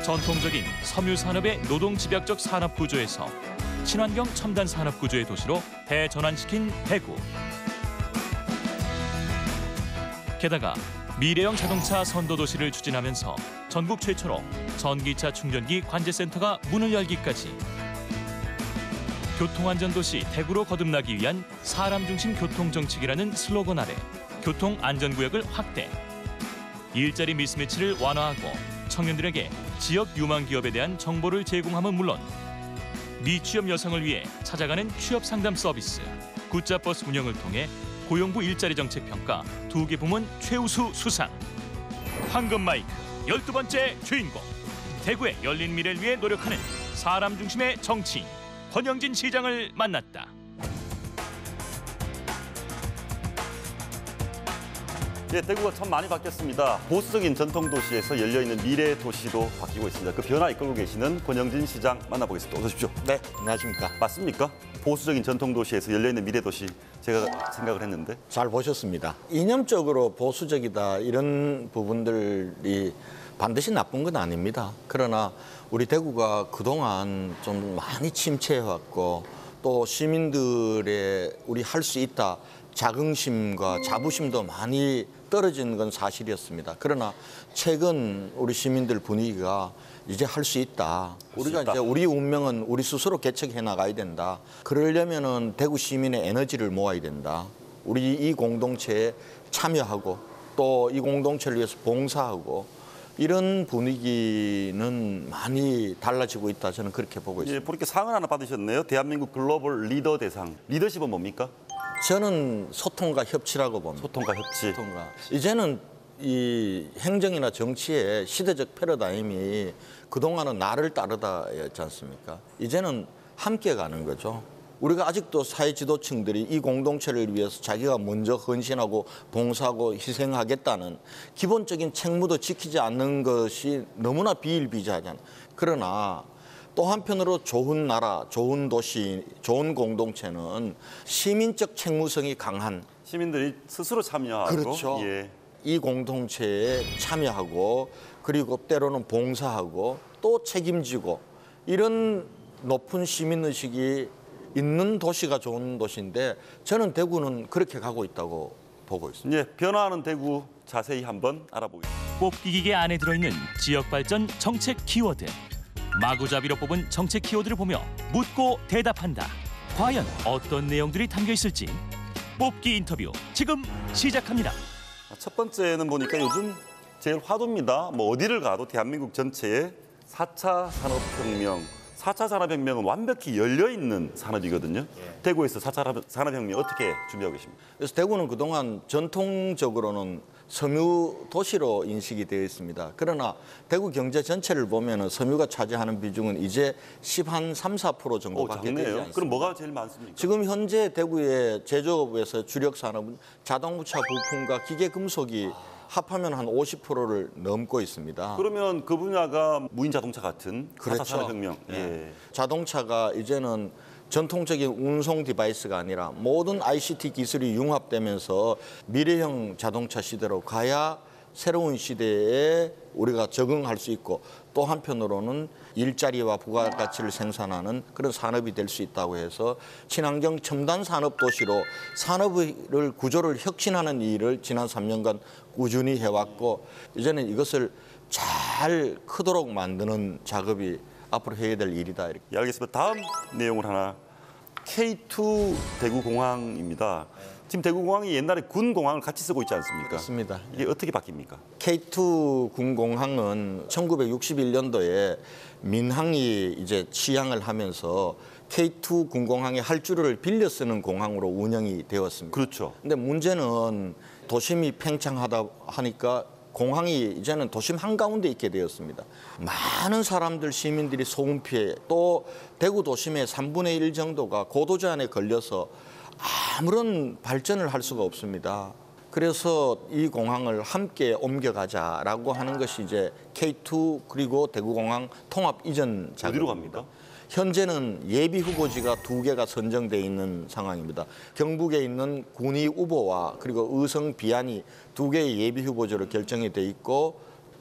전통적인 섬유 산업의 노동 집약적 산업 구조에서 친환경 첨단 산업 구조의 도시로 대전환시킨 대구. 게다가 미래형 자동차 선도도시를 추진하면서 전국 최초로 전기차 충전기 관제센터가 문을 열기까지 교통안전도시 대구로 거듭나기 위한 사람 중심 교통정책이라는 슬로건 아래 교통안전구역을 확대, 일자리 미스매치를 완화하고 청년들에게 지역 유망 기업에 대한 정보를 제공함은 물론 미취업 여성을 위해 찾아가는 취업 상담 서비스, 굿잡버스 운영을 통해 고용부 일자리 정책 평가 2개 부문 최우수 수상. 황금 마이크 12번째 주인공, 대구의 열린 미래를 위해 노력하는 사람 중심의 정치인 권영진 시장을 만났다. 예, 대구가 참 많이 바뀌었습니다. 보수적인 전통 도시에서 열려있는 미래 도시로 바뀌고 있습니다. 그 변화 이끌고 계시는 권영진 시장 만나보겠습니다. 어서 오십시오. 네, 안녕하십니까. 맞습니까? 보수적인 전통 도시에서 열려있는 미래 도시, 제가 생각을 했는데. 잘 보셨습니다. 이념적으로 보수적이다 이런 부분들이 반드시 나쁜 건 아닙니다. 그러나 우리 대구가 그동안 좀 많이 침체해왔고 또 시민들의 우리 할 수 있다 자긍심과 자부심도 많이 떨어지는 건 사실이었습니다. 그러나 최근 우리 시민들 분위기가 이제 할 수 있다. 우리가 이제 우리 운명은 우리 스스로 개척해 나가야 된다. 그러려면은 대구 시민의 에너지를 모아야 된다. 우리 이 공동체에 참여하고 또 이 공동체를 위해서 봉사하고 이런 분위기는 많이 달라지고 있다. 저는 그렇게 보고 있습니다. 예, 보니까 상을 하나 받으셨네요. 대한민국 글로벌 리더 대상. 리더십은 뭡니까? 저는 소통과 협치라고 봅니다. 소통과 협치. 소통과. 이제는 이 행정이나 정치의 시대적 패러다임이 그동안은 나를 따르다였지 않습니까? 이제는 함께 가는 거죠. 우리가 아직도 사회 지도층들이 이 공동체를 위해서 자기가 먼저 헌신하고 봉사하고 희생하겠다는 기본적인 책무도 지키지 않는 것이 너무나 비일비재하잖아요. 그러나 또 한편으로 좋은 나라, 좋은 도시, 좋은 공동체는 시민적 책무성이 강한 시민들이 스스로 참여하고. 그렇죠. 예. 이 공동체에 참여하고 그리고 때로는 봉사하고 또 책임지고 이런 높은 시민의식이 있는 도시가 좋은 도시인데 저는 대구는 그렇게 가고 있다고 보고 있습니다. 예, 변화하는 대구 자세히 한번 알아보겠습니다. 뽑기 기계 안에 들어있는 지역 발전 정책 키워드. 마구잡이로 뽑은 정책 키워드를 보며 묻고 대답한다. 과연 어떤 내용들이 담겨 있을지 뽑기 인터뷰 지금 시작합니다. 첫 번째는 보니까 요즘 제일 화두입니다. 뭐 어디를 가도 대한민국 전체에 4차 산업혁명. 4차 산업혁명은 완벽히 열려있는 산업이거든요. 대구에서 4차 산업혁명 어떻게 준비하고 계십니까? 그래서 대구는 그동안 전통적으로는 섬유 도시로 인식이 되어 있습니다. 그러나 대구 경제 전체를 보면 섬유가 차지하는 비중은 이제 3, 4% 정도밖에 되지 않습니다. 그럼 뭐가 제일 많습니까? 지금 현재 대구의 제조업에서 주력 산업은 자동차 부품과 기계 금속이 합하면 한 50%를 넘고 있습니다. 그러면 그 분야가 무인 자동차 같은 4차 그렇죠. 산업혁명. 네. 예. 자동차가 이제는 전통적인 운송 디바이스가 아니라 모든 ICT 기술이 융합되면서 미래형 자동차 시대로 가야 새로운 시대에 우리가 적응할 수 있고 또 한편으로는 일자리와 부가가치를 생산하는 그런 산업이 될 수 있다고 해서 친환경 첨단 산업 도시로 산업을 구조를 혁신하는 일을 지난 3년간 꾸준히 해왔고 이제는 이것을 잘 크도록 만드는 작업이 앞으로 해야 될 일이다. 이렇게. 예, 알겠습니다. 다음 내용을 하나. K2 대구공항입니다. 지금 대구공항이 옛날에 군공항을 같이 쓰고 있지 않습니까? 그렇습니다. 이게 어떻게 바뀝니까? K2 군공항은 1961년도에 민항이 이제 취항을 하면서 K2 군공항의 할주를 빌려 쓰는 공항으로 운영이 되었습니다. 그렇죠. 근데 문제는 도심이 팽창하다 하니까 공항이 이제는 도심 한가운데 있게 되었습니다. 많은 사람들, 시민들이 소음 피해, 또 대구 도심의 3분의 1 정도가 고도 제한에 걸려서 아무런 발전을 할 수가 없습니다. 그래서 이 공항을 함께 옮겨가자라고 하는 것이 이제 K2 그리고 대구공항 통합 이전 작업입니다. 어디로 갑니까? 현재는 예비 후보지가 2개가 선정돼 있는 상황입니다. 경북에 있는 군위 우보와 그리고 의성 비안이 2개의 예비 후보지로 결정이 돼 있고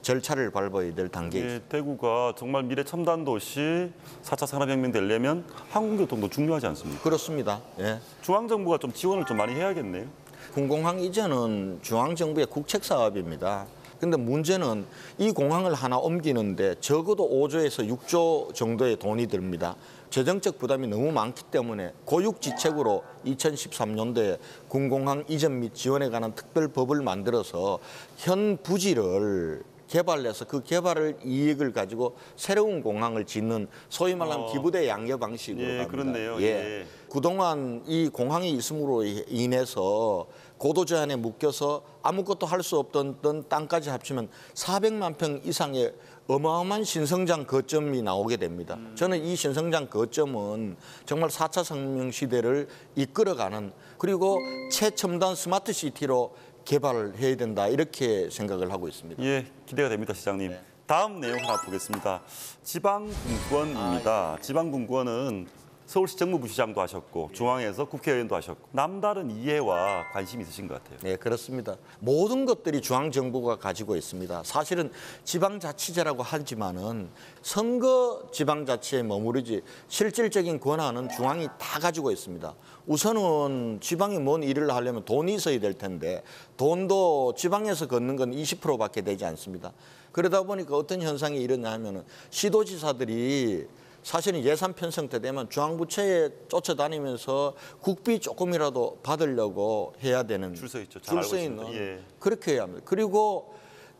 절차를 밟아야 될 단계에 예, 대구가 정말 미래 첨단 도시 4차 산업혁명 되려면 항공교통도 중요하지 않습니까? 그렇습니다. 예. 중앙정부가 좀 지원을 좀 많이 해야겠네요. 군공항 이전은 중앙정부의 국책 사업입니다. 근데 문제는 이 공항을 하나 옮기는데 적어도 5조에서 6조 정도의 돈이 듭니다. 재정적 부담이 너무 많기 때문에 고육지책으로 2013년도에 군공항 이전 및 지원에 관한 특별법을 만들어서 현 부지를 개발해서 그 개발을 이익을 가지고 새로운 공항을 짓는 소위 말하면 기부대 양려 방식으로 예, 갑니다. 그렇네요. 예. 예. 그동안 이 공항이 있음으로 인해서 고도 제한에 묶여서 아무것도 할 수 없던 땅까지 합치면 400만 평 이상의 어마어마한 신성장 거점이 나오게 됩니다. 저는 이 신성장 거점은 정말 4차 산업혁명 시대를 이끌어가는 그리고 최첨단 스마트 시티로 개발을 해야 된다 이렇게 생각을 하고 있습니다. 예, 기대가 됩니다, 시장님. 다음 내용 하나 보겠습니다. 지방분권입니다. 지방분권은 서울시 정무부시장도 하셨고 중앙에서 국회의원도 하셨고 남다른 이해와 관심이 있으신 것 같아요. 네, 그렇습니다. 모든 것들이 중앙정부가 가지고 있습니다. 사실은 지방자치제라고 하지만은 선거 지방자치에 머무르지 실질적인 권한은 중앙이 다 가지고 있습니다. 우선은 지방이 뭔 일을 하려면 돈이 있어야 될 텐데 돈도 지방에서 걷는 건 20%밖에 되지 않습니다. 그러다 보니까 어떤 현상이 일어나면은 시도지사들이 사실은 예산 편성 때 되면 중앙부처에 쫓아다니면서 국비 조금이라도 받으려고 해야 되는 줄 서 있죠. 잘 줄 서 알고 있는 있습니다. 예. 그렇게 해야 합니다. 그리고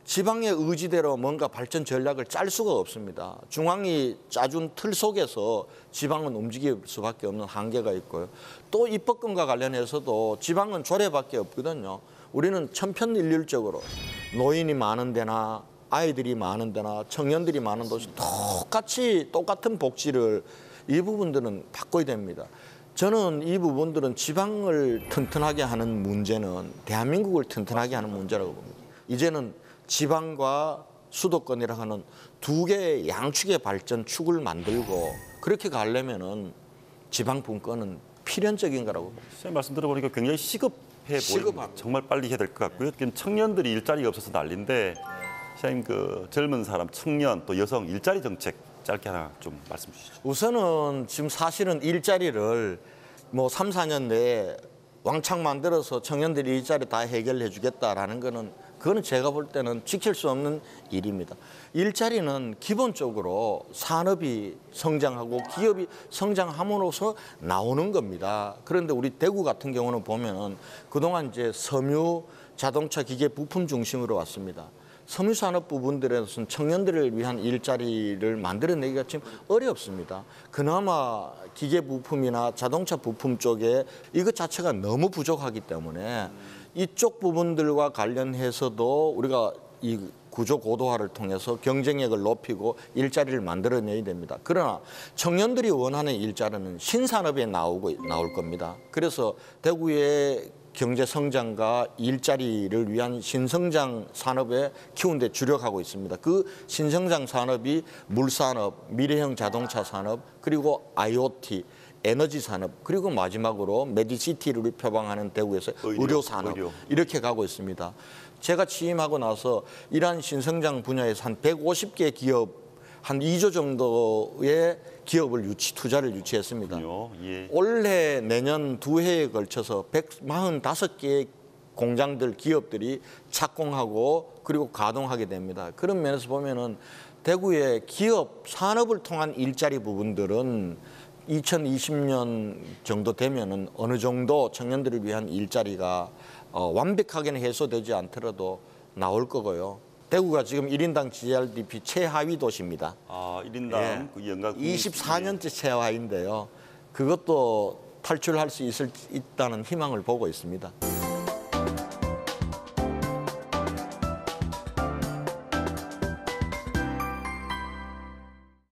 지방의 의지대로 뭔가 발전 전략을 짤 수가 없습니다. 중앙이 짜준 틀 속에서 지방은 움직일 수밖에 없는 한계가 있고요. 또 입법권과 관련해서도 지방은 조례밖에 없거든요. 우리는 천편일률적으로 노인이 많은 데나 아이들이 많은 데나 청년들이 많은 도시 똑같은 복지를 이 부분들은 바꿔야 됩니다. 저는 이 부분들은 지방을 튼튼하게 하는 문제는 대한민국을 튼튼하게 하는 문제라고 봅니다. 이제는 지방과 수도권이라 하는 두 개의 양축의 발전 축을 만들고 그렇게 가려면은 지방 분권은 필연적인 거라고 봅니다. 시장님 말씀 들어보니까 굉장히 시급해 보입니다. 정말 빨리 해야 될 것 같고요. 지금 청년들이 일자리가 없어서 난리인데 시장님 그 젊은 사람, 청년 또 여성 일자리 정책 짧게 하나 좀 말씀 주시죠. 우선은 지금 사실은 일자리를 뭐 3, 4년 내에 왕창 만들어서 청년들이 일자리 다 해결해 주겠다라는 거는 그거는 제가 볼 때는 지킬 수 없는 일입니다. 일자리는 기본적으로 산업이 성장하고 기업이 성장함으로써 나오는 겁니다. 그런데 우리 대구 같은 경우는 보면은 그동안 이제 섬유 자동차 기계 부품 중심으로 왔습니다. 섬유산업 부분들에서는 청년들을 위한 일자리를 만들어내기가 지금 어렵습니다. 그나마 기계 부품이나 자동차 부품 쪽에 이것 자체가 너무 부족하기 때문에 이쪽 부분들과 관련해서도 우리가 이 구조 고도화를 통해서 경쟁력을 높이고 일자리를 만들어내야 됩니다. 그러나 청년들이 원하는 일자리는 신산업에 나올 겁니다. 그래서 대구의 경제 성장과 일자리를 위한 신성장 산업에 키우는 데 주력하고 있습니다. 그 신성장 산업이 물산업, 미래형 자동차 산업, 그리고 IoT, 에너지 산업, 그리고 마지막으로 메디시티를 표방하는 대구에서 의료 산업 이렇게 가고 있습니다. 제가 취임하고 나서 이러한 신성장 분야에서 한 150개 기업 한 2조 정도의 기업을 투자를 유치했습니다. 예. 올해 내년 두 해에 걸쳐서 145개의 공장들, 기업들이 착공하고 그리고 가동하게 됩니다. 그런 면에서 보면은 대구의 기업, 산업을 통한 일자리 부분들은 2020년 정도 되면은 어느 정도 청년들을 위한 일자리가 완벽하게는 해소되지 않더라도 나올 거고요. 대구가 지금 1인당 GRDP 최하위 도시입니다. 아, 1인당 예. 그 연간 24년째 최하위인데요. 그것도 탈출할 수 있다는 희망을 보고 있습니다.